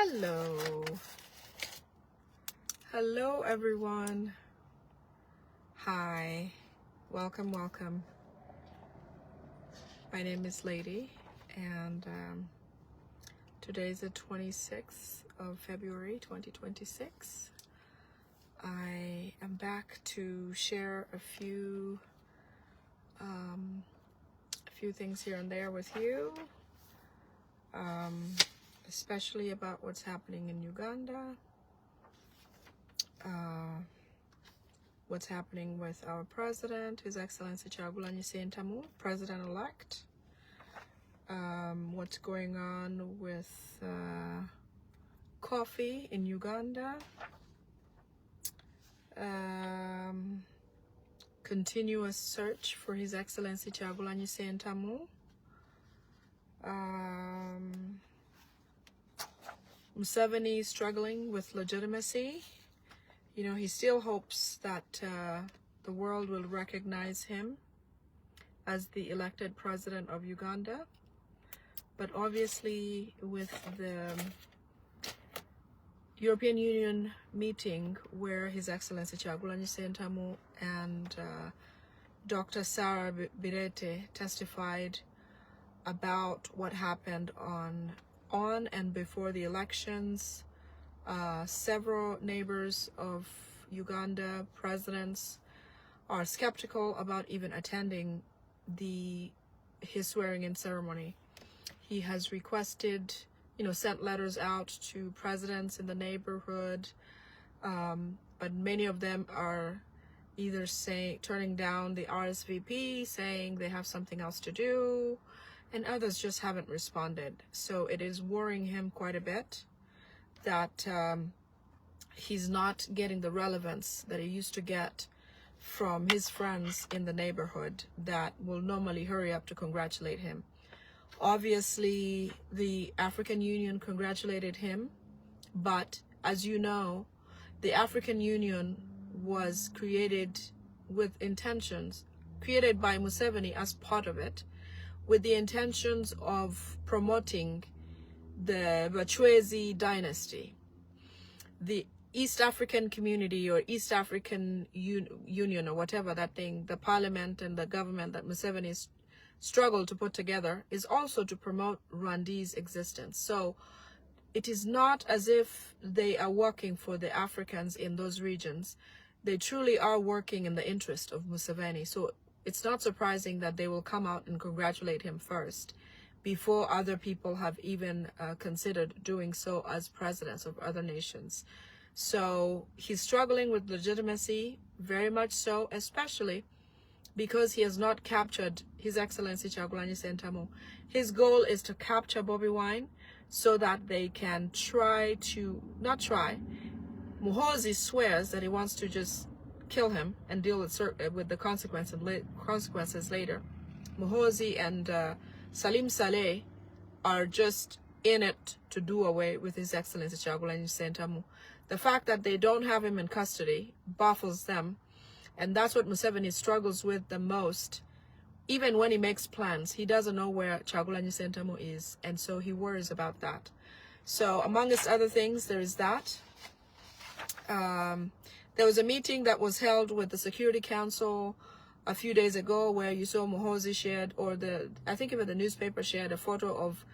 Hello. Hello, everyone. Hi. Welcome, welcome. My name is Lady, and today is the 26th of February, 2026. I am back to share a few things here and there with you, especially about what's happening in Uganda, what's happening with our president, His Excellency Kyagulanyi Ssentamu, president-elect, what's going on with coffee in Uganda, continuous search for His Excellency Kyagulanyi Ssentamu, Museveni struggling with legitimacy. You know, he still hopes that the world will recognize him as the elected president of Uganda. But obviously, with the European Union meeting where His Excellency Kyagulanyi Ssentamu and Dr. Sarah Birete testified about what happened on and before the elections, several neighbors of Uganda, presidents, are skeptical about even attending his swearing-in ceremony. He has requested, sent letters out to presidents in the neighborhood, but many of them are either turning down the RSVP, saying they have something else to do, and others just haven't responded. So it is worrying him quite a bit that he's not getting the relevance that he used to get from his friends in the neighborhood that will normally hurry up to congratulate him. Obviously, the African Union congratulated him, but as you know, the African Union was created with intentions, created by Museveni as part of it, with the intentions of promoting the Bachwezi dynasty. The East African community or East African Union or whatever that thing, the parliament and the government that Museveni struggled to put together, is also to promote Rwandi's existence. So it is not as if they are working for the Africans in those regions. They truly are working in the interest of Museveni. So it's not surprising that they will come out and congratulate him first before other people have even considered doing so as presidents of other nations. So he's struggling with legitimacy, very much so, especially because he has not captured His Excellency Kyagulanyi Ssentamu. His goal is to capture Bobiwine so that they can Muhoozi swears that he wants to just kill him and deal with the consequences later. Muhoozi and Salim Saleh are just in it to do away with His Excellency Kyagulanyi Ssentamu. The fact that they don't have him in custody baffles them, and that's what Museveni struggles with the most. Even when he makes plans, he doesn't know where Kyagulanyi Ssentamu is, and so he worries about that. So amongst other things, there is that. There was a meeting that was held with the Security Council a few days ago where you saw Muhoozi shared, or I think even the newspaper shared a photo of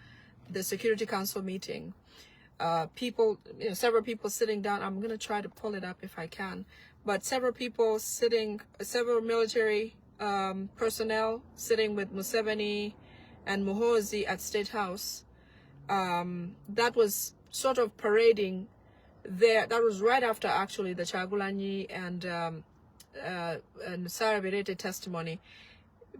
the Security Council meeting. Several people sitting down. I'm going to try to pull it up if I can. But several military personnel sitting with Museveni and Muhoozi at State House. That was sort of parading there. That was right after actually the Kyagulanyi and Sarah Birete testimony.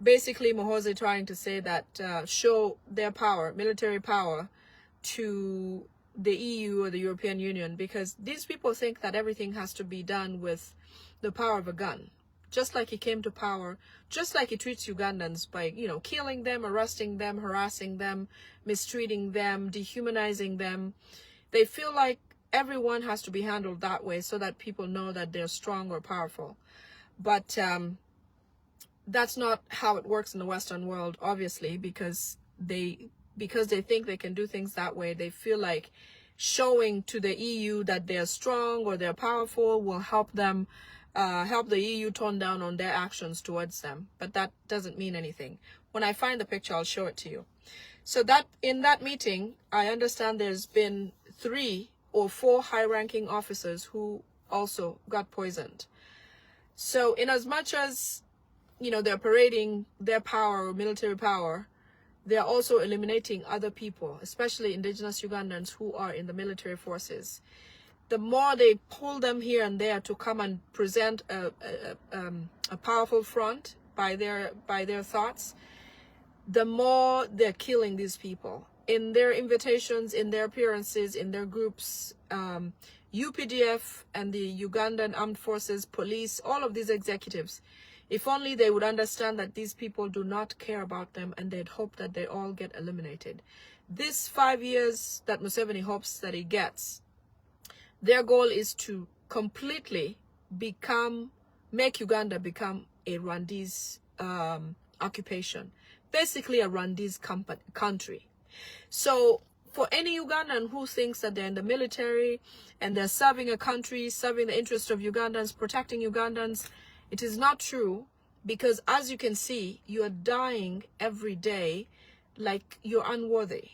Basically, Muhoozi trying to say that show their power, military power, to the EU or the European Union, because these people think that everything has to be done with the power of a gun. Just like he came to power, just like he treats Ugandans by, killing them, arresting them, harassing them, mistreating them, dehumanizing them. They feel like everyone has to be handled that way so that people know that they're strong or powerful. But that's not how it works in the Western world, obviously, because they think they can do things that way. They feel like showing to the EU that they're strong or they're powerful will help them, help the EU tone down on their actions towards them. But that doesn't mean anything. When I find the picture, I'll show it to you. So that in that meeting, I understand there's been 3 or 4 high-ranking officers who also got poisoned. So in as much as, you know, they're parading their power or military power, they're also eliminating other people, especially indigenous Ugandans who are in the military forces. The more they pull them here and there to come and present a powerful front by their thoughts, the more they're killing these people. In their invitations, in their appearances, in their groups, UPDF and the Ugandan Armed Forces, police, all of these executives, if only they would understand that these people do not care about them and they'd hope that they all get eliminated. This 5 years that Museveni hopes that he gets, their goal is to completely make Uganda become a Rwandese occupation, basically a Rwandese country. So for any Ugandan who thinks that they're in the military and they're serving a country, serving the interests of Ugandans, protecting Ugandans, it is not true, because as you can see, you are dying every day like you're unworthy.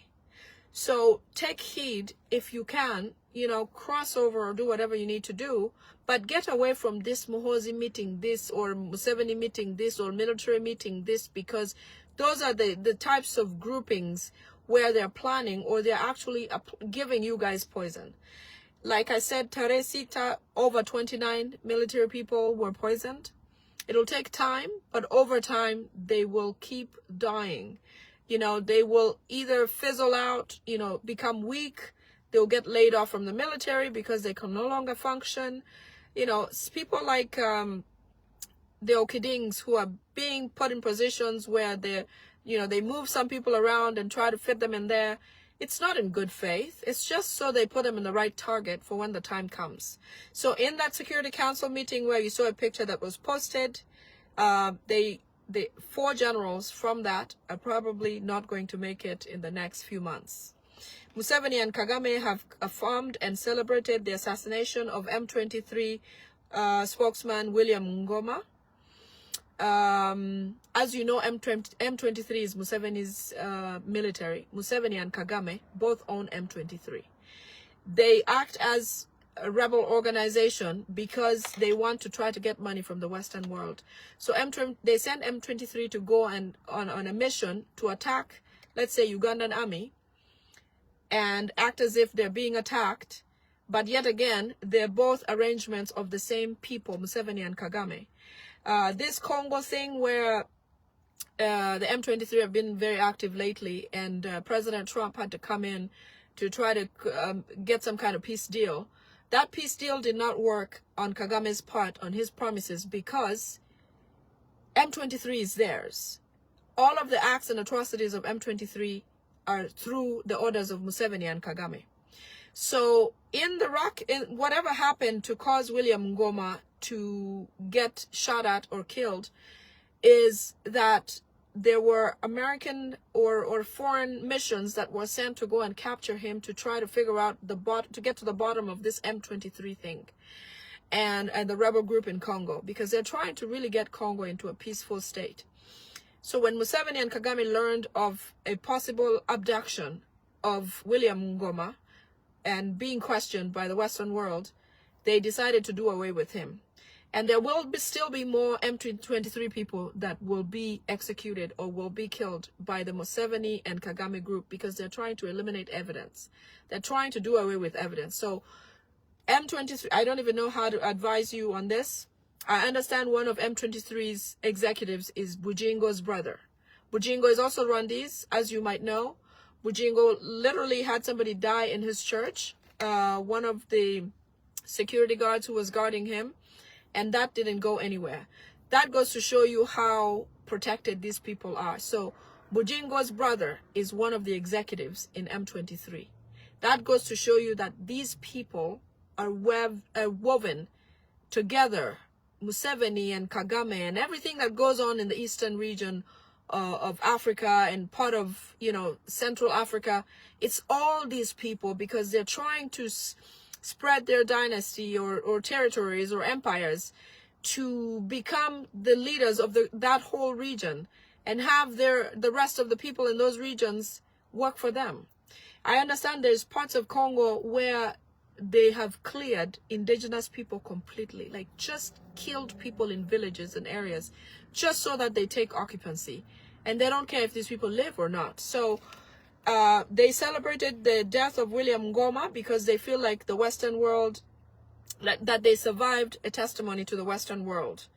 So take heed if you can, you know, cross over or do whatever you need to do, but get away from this Muhoozi meeting this, or Museveni meeting this, or military meeting this, because those are the types of groupings where they're planning or they're actually giving you guys poison. Like I said, Teresita, over 29 military people were poisoned. It'll take time, but over time, they will keep dying. You know, they will either fizzle out, you know, become weak. They'll get laid off from the military because they can no longer function. You know, people like the Okidings who are being put in positions where they move some people around and try to fit them in there. It's not in good faith. It's just so they put them in the right target for when the time comes. So in that Security Council meeting where you saw a picture that was posted, the 4 generals from that are probably not going to make it in the next few months. Museveni and Kagame have affirmed and celebrated the assassination of M23 spokesman William Ngoma. As you know, M23 is Museveni's military. Museveni and Kagame both own M23. They act as a rebel organization because they want to try to get money from the Western world. So they send M23 to go on a mission to attack, let's say, Ugandan army, and act as if they're being attacked. But yet again, they're both arrangements of the same people, Museveni and Kagame. This Congo thing where the M23 have been very active lately, and President Trump had to come in to try to get some kind of peace deal. That peace deal did not work on Kagame's part, on his promises, because M23 is theirs. All of the acts and atrocities of M23 are through the orders of Museveni and Kagame. So in whatever happened to cause William Ngoma to get shot at or killed is that there were American or foreign missions that were sent to go and capture him to try to figure out to get to the bottom of this M23 thing and the rebel group in Congo, because they're trying to really get Congo into a peaceful state. So when Museveni and Kagame learned of a possible abduction of William Ngoma and being questioned by the Western world, they decided to do away with him. And there will still be more M23 people that will be executed or will be killed by the Museveni and Kagame group, because they're trying to eliminate evidence. They're trying to do away with evidence. So M23, I don't even know how to advise you on this. I understand one of M23's executives is Bujingo's brother. Bujingo is also Rwandese, as you might know. Bujingo literally had somebody die in his church, one of the security guards who was guarding him, and that didn't go anywhere. That goes to show you how protected these people are. So Bujingo's brother is one of the executives in M23. That goes to show you that these people are woven together. Museveni and Kagame and everything that goes on in the eastern region of Africa and part of, you know, Central Africa. It's all these people because they're trying to spread their dynasty or territories or empires to become the leaders of that whole region and have the rest of the people in those regions work for them. I understand there's parts of Congo where they have cleared indigenous people completely, like just killed people in villages and areas just so that they take occupancy, and they don't care if these people live or not. So they celebrated the death of William Ngoma because they feel like the Western world, that they survived a testimony to the Western world.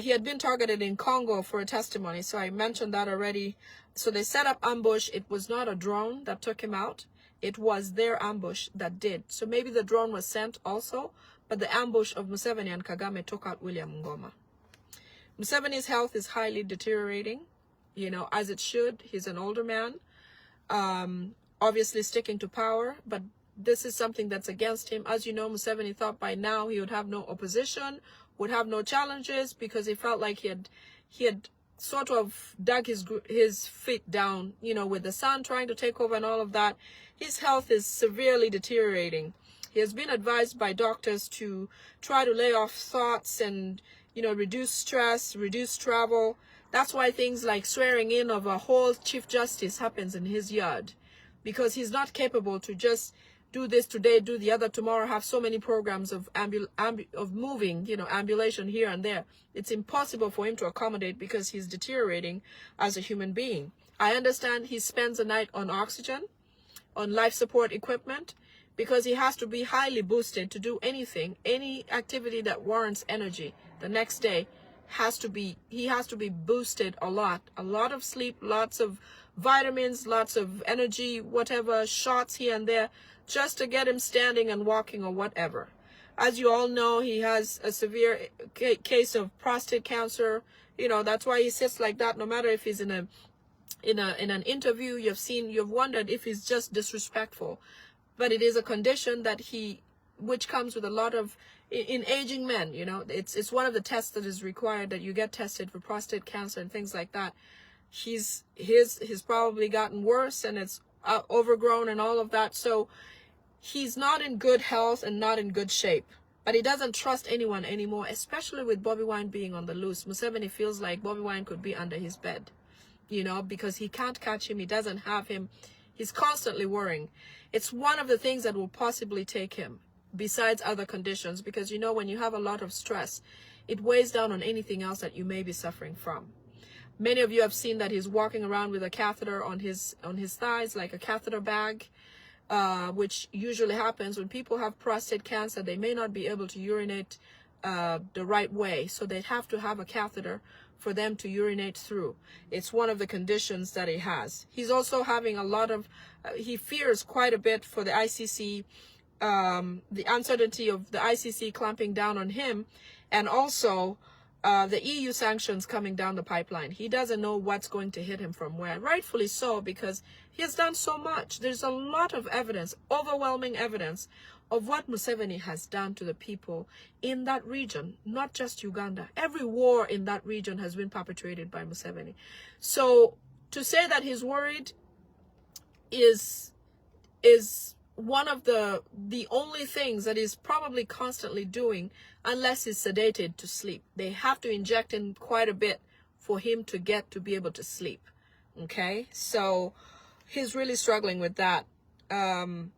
He had been targeted in Congo for a testimony, so I mentioned that already. So they set up ambush. It was not a drone that took him out. It was their ambush that did. So maybe the drone was sent also, but the ambush of Museveni and Kagame took out William Ngoma. Museveni's health is highly deteriorating, you know, as it should. He's an older man, obviously sticking to power, but this is something that's against him. As you know, Museveni thought by now he would have no opposition, would have no challenges, because he felt like he had sort of dug his feet down, you know, with the son trying to take over and all of that. His health is severely deteriorating. He has been advised by doctors to try to lay off thoughts and, you know, reduce stress, reduce travel. That's why things like swearing in of a whole chief justice happens in his yard, because he's not capable to just do this today, do the other tomorrow, have so many programs of moving, you know, ambulation here and there. It's impossible for him to accommodate because he's deteriorating as a human being. I understand he spends the night on oxygen, on life support equipment, because he has to be highly boosted to do anything, any activity that warrants energy. The next day he has to be boosted a lot of sleep, lots of vitamins, lots of energy, whatever, shots here and there, just to get him standing and walking or whatever. As you all know, he has a severe case of prostate cancer. You know, that's why he sits like that. No matter if he's in an interview, you've wondered if he's just disrespectful. But it is a condition which comes with a lot of, in aging men, you know, it's one of the tests that is required, that you get tested for prostate cancer and things like that. He's probably gotten worse, and it's overgrown and all of that. So he's not in good health and not in good shape. But he doesn't trust anyone anymore, especially with Bobiwine being on the loose. Museveni feels like Bobiwine could be under his bed, you know, because he can't catch him. He doesn't have him. He's constantly worrying. It's one of the things that will possibly take him, besides other conditions, because, you know, when you have a lot of stress, it weighs down on anything else that you may be suffering from. Many of you have seen that he's walking around with a catheter on his thighs, like a catheter bag, which usually happens when people have prostate cancer. They may not be able to urinate the right way, so they have to have a catheter for them to urinate through. It's one of the conditions that he has. He's also having a lot of, he fears quite a bit for the ICC, the uncertainty of the ICC clamping down on him, and also the EU sanctions coming down the pipeline. He doesn't know what's going to hit him from where. Rightfully so, because he has done so much. There's a lot of evidence, overwhelming evidence, of what Museveni has done to the people in that region, not just Uganda. Every war in that region has been perpetrated by Museveni. So to say that he's worried is one of the only things that he's probably constantly doing, unless he's sedated to sleep. They have to inject him quite a bit for him to be able to sleep. Okay, so he's really struggling with that.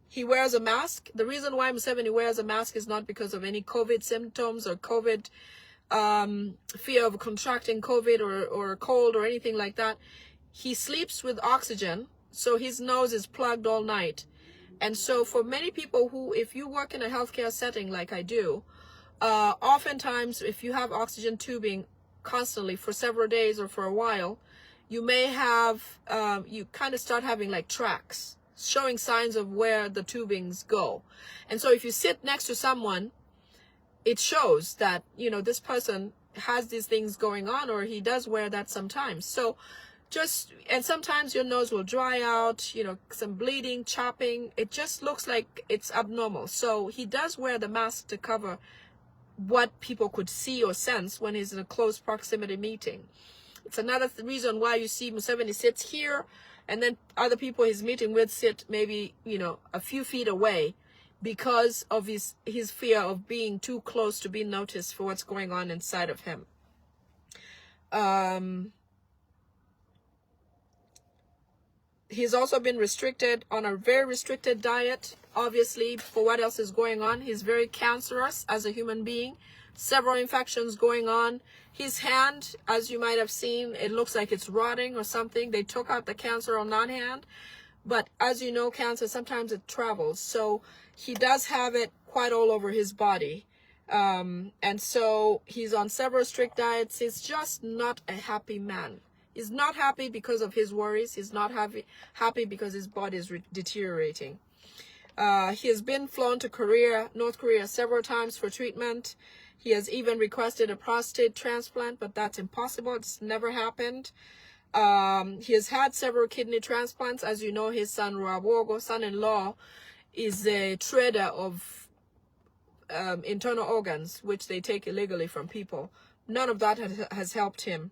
He wears a mask. The reason why Museveni wears a mask is not because of any COVID symptoms or COVID fear of contracting COVID or cold or anything like that. He sleeps with oxygen, so his nose is plugged all night. And so for many people who, if you work in a healthcare setting like I do, oftentimes if you have oxygen tubing constantly for several days or for a while, you may have, you kind of start having like tracks showing signs of where the tubings go. And so if you sit next to someone, it shows that, you know, this person has these things going on, or he does wear that sometimes. So and sometimes your nose will dry out, you know, some bleeding, chopping. It just looks like it's abnormal. So he does wear the mask to cover what people could see or sense when he's in a close proximity meeting. It's another reason why you see Museveni sits here, and then other people he's meeting with sit maybe, you know, a few feet away, because of his fear of being too close to being noticed for what's going on inside of him. He's also been restricted on a very restricted diet, obviously, for what else is going on. He's very cancerous as a human being. Several infections going on. His hand, as you might have seen, it looks like it's rotting or something. They took out the cancer on that hand. But as you know, cancer, sometimes it travels. So he does have it quite all over his body. And so he's on several strict diets. He's just not a happy man. He's not happy because of his worries. He's not happy because his body is deteriorating. He has been flown to North Korea several times for treatment. He has even requested a prostate transplant, but that's impossible. It's never happened. He has had several kidney transplants. As you know, his son, Rabogo, son-in-law, is a trader of internal organs, which they take illegally from people. None of that has helped him.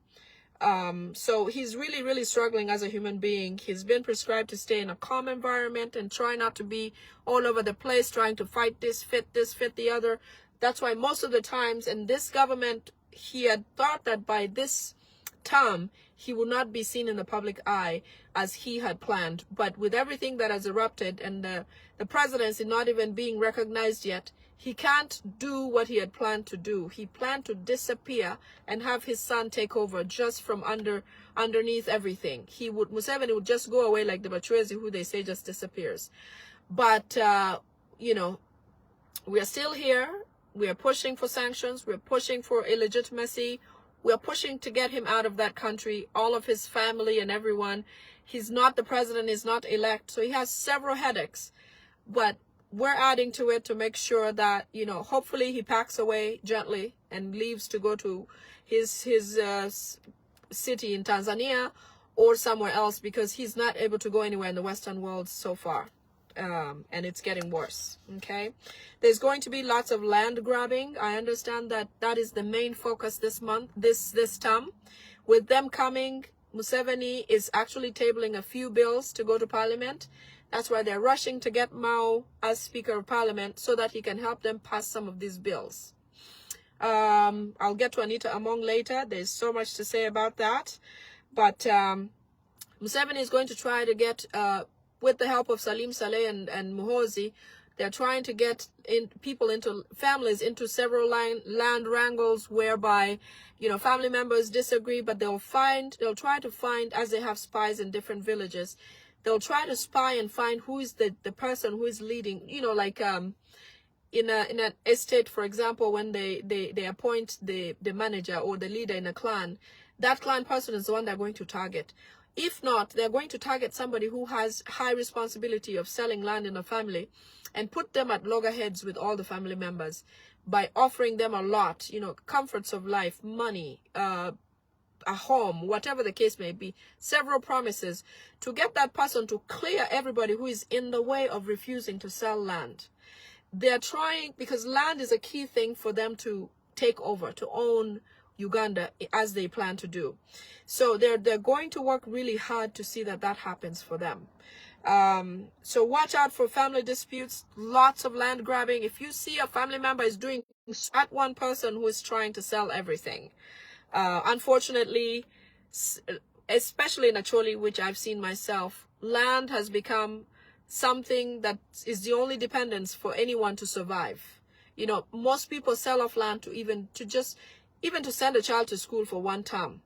So he's really, really struggling as a human being. He's been prescribed to stay in a calm environment and try not to be all over the place, trying to fight this, fit the other. That's why most of the times in this government, he had thought that by this term, he would not be seen in the public eye as he had planned. But with everything that has erupted and the presidency not even being recognized yet, he can't do what he had planned to do. He planned to disappear and have his son take over just from underneath everything. Museveni would just go away like the Bachwezi, who they say just disappears. But, you know, we are still here. We are pushing for sanctions. We're pushing for illegitimacy. We're pushing to get him out of that country, all of his family and everyone. He's not the president, he's not elect. So he has several headaches. But we're adding to it to make sure that, you know, hopefully he packs away gently and leaves to go to his city in Tanzania or somewhere else, because he's not able to go anywhere in the Western world so far. And it's getting worse. Okay, there's going to be lots of land grabbing. I understand that that is the main focus this month, this term. With them coming, Museveni is actually tabling a few bills to go to parliament. That's why they're rushing to get Mao as Speaker of Parliament so that he can help them pass some of these bills. I'll get to Anita Among later. There's so much to say about that. But Museveni is going to try to get, with the help of Salim Saleh and Muhoozi, they're trying to get families into several land wrangles whereby, you know, family members disagree, but they'll try to find, as they have spies in different villages, they'll try to spy and find who is the person who is leading, you know, like in an estate, for example, when they appoint the manager or the leader in a clan, that clan person is the one they're going to target. If not, they're going to target somebody who has high responsibility of selling land in a family and put them at loggerheads with all the family members by offering them a lot, you know, comforts of life, money, a home, whatever the case may be, several promises to get that person to clear everybody who is in the way of refusing to sell land. They're trying, because land is a key thing for them to take over, to own Uganda as they plan to do. So they're going to work really hard to see that happens for them. So watch out for family disputes, lots of land grabbing. If you see a family member is doing at one person who is trying to sell everything, unfortunately, especially in Acholi, which I've seen myself, land has become something that is the only dependence for anyone to survive. You know, most people sell off land to send a child to school for one term,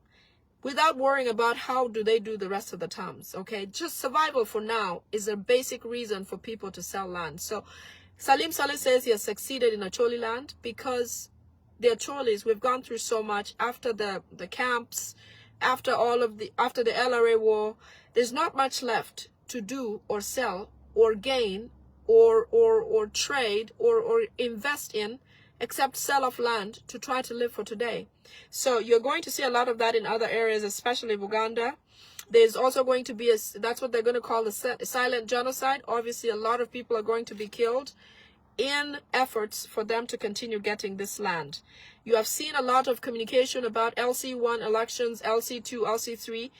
without worrying about how do they do the rest of the terms. Okay, just survival for now is a basic reason for people to sell land. So Salim Saleh says he has succeeded in Acholi land because the Acholis, we've gone through so much after the camps, after the LRA war. There's not much left to do or sell or gain or trade or invest in, except sell off land to try to live for today. So you're going to see a lot of that in other areas, especially Uganda. There's also going to be that's what they're going to call the silent genocide. Obviously, a lot of people are going to be killed in efforts for them to continue getting this land. You have seen a lot of communication about LC1 elections, LC2, LC3,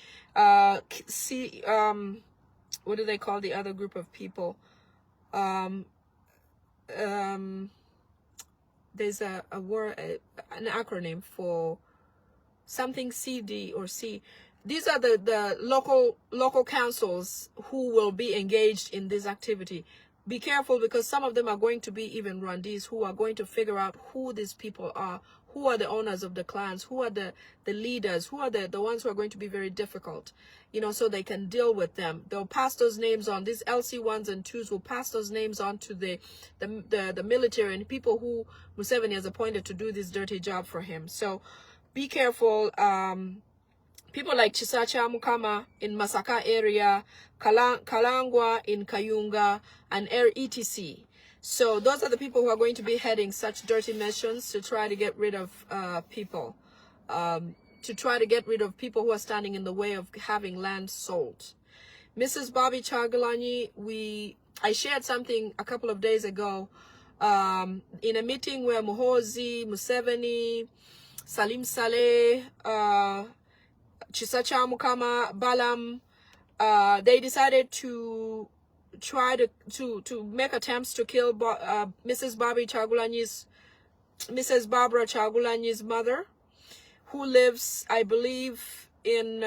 what do they call the other group of people? There's a word, an acronym for something CD or C. These are the local councils who will be engaged in this activity. Be careful, because some of them are going to be even Rwandese who are going to figure out who these people are, who are the owners of the clans, who are the leaders, who are the ones who are going to be very difficult, you know, so they can deal with them. They'll pass those names on. These LC1s and 2s will pass those names on to the military and people who Museveni has appointed to do this dirty job for him. So be careful. People like Chisacha Mukama in Masaka area, Kalangwa in Kayunga, and etc. So those are the people who are going to be heading such dirty missions to try to get rid of people, to try to get rid of people who are standing in the way of having land sold. Mrs. Bobby Chagulanyi, I shared something a couple of days ago in a meeting where Muhoozi, Museveni, Salim Saleh, Chisacha Mukama, Balam, they decided to try to make attempts to kill Mrs. Barbara Chagulanyi's mother, who lives, I believe, in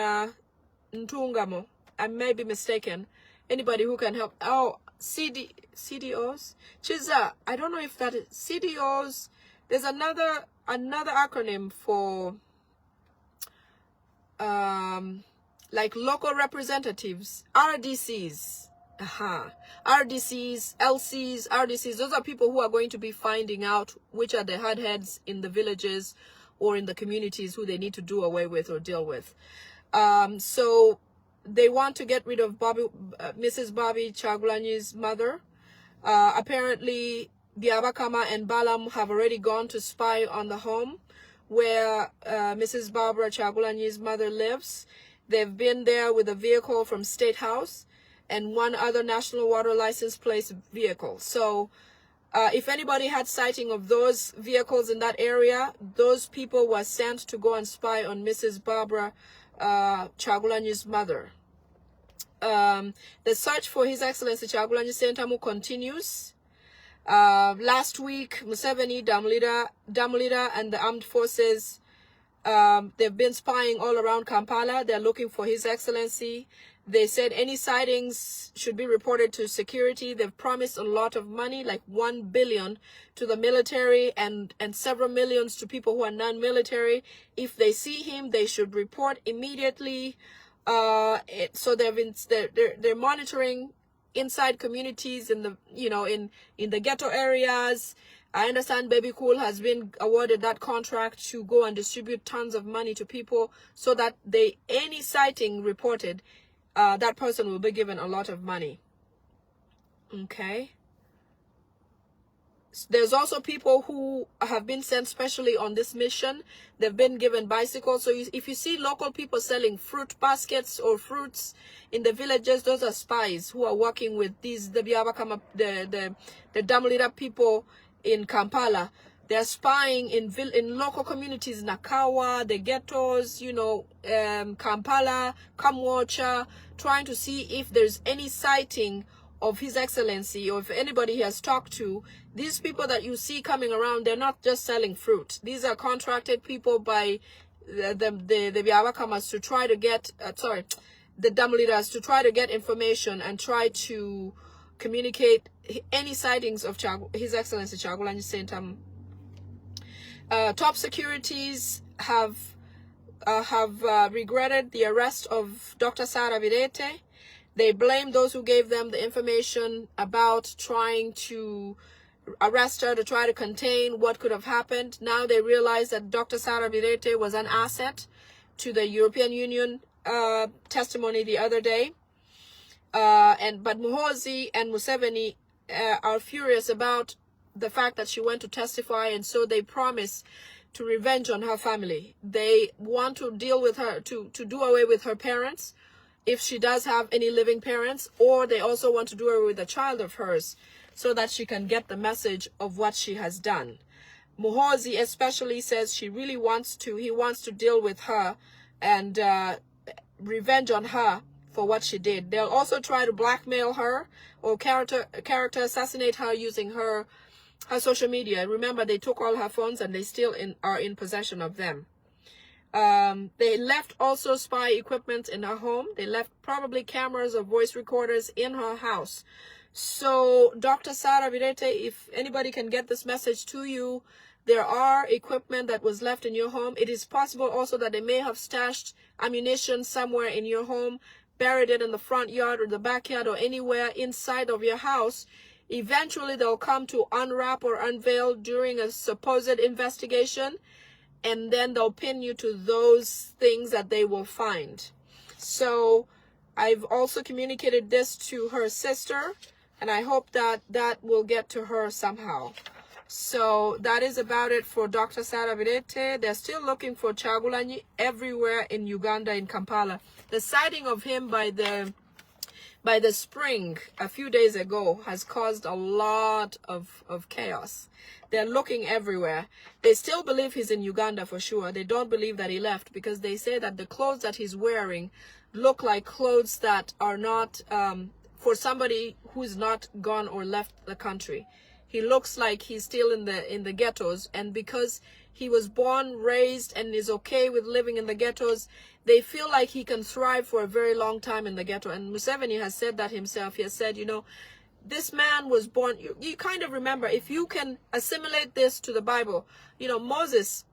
Ntungamo. I may be mistaken. Anybody who can help. Oh, CDOs. Chiza, I don't know if that is CDOs. There's another acronym for like local representatives, RDCs. RDCs, LCs, RDCs, those are people who are going to be finding out which are the hard heads in the villages or in the communities who they need to do away with or deal with. So they want to get rid of Mrs. Bobby Chagulanyi's mother. Apparently, Biabakama and Balam have already gone to spy on the home where Mrs. Barbara Chagulanyi's mother lives. They've been there with a vehicle from State House and one other national water license plate vehicle. So if anybody had sighting of those vehicles in that area, those people were sent to go and spy on Mrs. Barbara Chagulanyi's mother. The search for His Excellency Chagulanyi Sentamu continues. Last week, Museveni, Dam leader, and the armed forces, they've been spying all around Kampala. They're looking for His Excellency. They said any sightings should be reported to security. They've promised a lot of money, like 1 billion to the military and several millions to people who are non-military. If they see him, they should report immediately. So they're monitoring inside communities in the in the ghetto areas. I understand Baby Cool has been awarded that contract to go and distribute tons of money to people so that any sighting reported, that person will be given a lot of money. Okay. There's also people who have been sent specially on this mission. They've been given bicycles. So if you see local people selling fruit baskets or fruits in the villages, those are spies who are working with the Damulira people in Kampala. They're spying in local communities, Nakawa, the ghettos, Kampala, Kamwocha, trying to see if there's any sighting of His Excellency or if anybody he has talked to. These people that you see coming around, they're not just selling fruit. These are contracted people by the Biabakamas to try to get, the Dam leaders to try to get information and try to communicate any sightings of His Excellency Chagulanyi Sentamu. Top securities have regretted the arrest of Dr. Sarah Birete. They blame those who gave them the information about trying to arrest her, to try to contain what could have happened. Now they realize that Dr. Sarah Birete was an asset to the European Union testimony the other day. But Muhoozi and Museveni are furious about the fact that she went to testify, and so they promise to revenge on her family. They want to deal with her, to do away with her parents, if she does have any living parents, or they also want to do her with a child of hers so that she can get the message of what she has done. Muhoozi especially says he wants to deal with her and revenge on her for what she did. They'll also try to blackmail her or character assassinate her using her social media. Remember, they took all her phones and they still are in possession of them. They left also spy equipment in her home. They left probably cameras or voice recorders in her house. So Dr. Sarah Birete, if anybody can get this message to you, there are equipment that was left in your home. It is possible also that they may have stashed ammunition somewhere in your home, buried it in the front yard or the backyard or anywhere inside of your house. Eventually, they'll come to unwrap or unveil during a supposed investigation, and then they'll pin you to those things that they will find. So I've also communicated this to her sister, and I hope that that will get to her somehow. So that is about it for Dr. Sarah Birete. They're still looking for Kyagulanyi everywhere in Uganda, in Kampala. The sighting of him by the spring a few days ago has caused a lot of chaos. They're looking everywhere. They still believe he's in Uganda for sure. They don't believe that he left, because they say that the clothes that he's wearing look like clothes that are not for somebody who's not gone or left the country. He looks like he's still in the ghettos, and because he was born, raised, and is okay with living in the ghettos, they feel like he can thrive for a very long time in the ghetto. And Museveni has said that himself. He has said, you know, this man was born. You kind of remember, if you can assimilate this to the Bible, you know, Moses,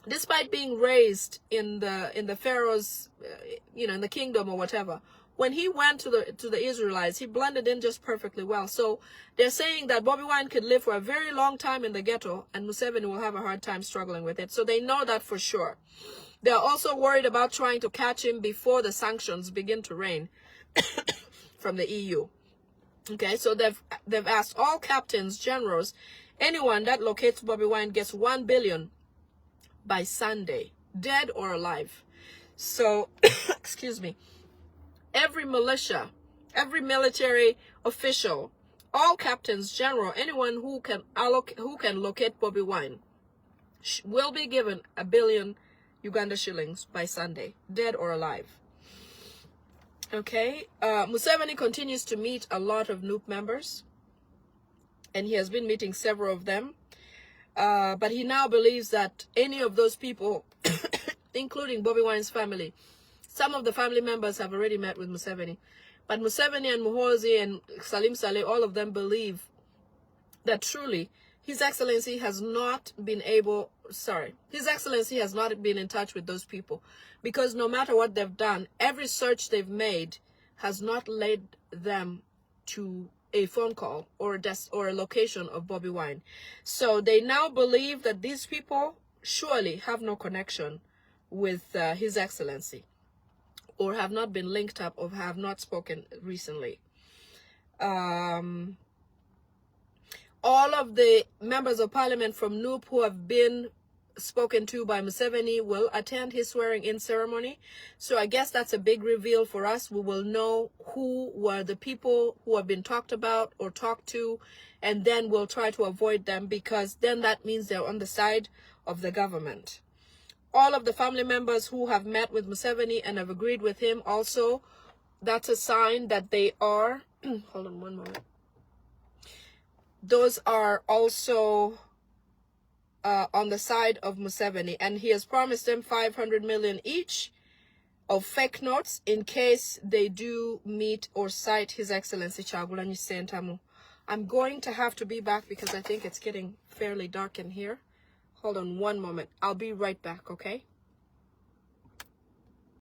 despite being raised in the Pharaoh's, you know, in the kingdom or whatever, when he went to the Israelites, he blended in just perfectly well. So they're saying that Bobiwine could live for a very long time in the ghetto, and Museveni will have a hard time struggling with it. So they know that for sure. They're also worried about trying to catch him before the sanctions begin to rain from the EU. Okay, so they've asked all captains, generals, anyone that locates Bobiwine gets 1 billion by Sunday, dead or alive. So, excuse me. Every militia, every military official, all captains, general, anyone who can locate Bobiwine will be given 1 billion Uganda shillings by Sunday, dead or alive. Okay, Museveni continues to meet a lot of NUP members, and he has been meeting several of them. But he now believes that any of those people, including Bobiwine's family, some of the family members have already met with Museveni. But Museveni and Muhoozi and Salim Saleh, all of them believe that truly His Excellency has not been in touch with those people. Because no matter what they've done, every search they've made has not led them to a phone call or a location of Bobiwine. So they now believe that these people surely have no connection with His Excellency, or have not been linked up, or have not spoken recently. All of the members of parliament from NUP who have been spoken to by Museveni will attend his swearing-in ceremony. So I guess that's a big reveal for us. We will know who were the people who have been talked about or talked to, and then we'll try to avoid them, because then that means they're on the side of the government. All of the family members who have met with Museveni and have agreed with him also, that's a sign that they are, hold on one moment. Those are also on the side of Museveni, and he has promised them 500 million each of fake notes in case they do meet or cite His Excellency Kyagulanyi Ssentamu. I'm going to have to be back because I think it's getting fairly dark in here. Hold on one moment. I'll be right back, okay?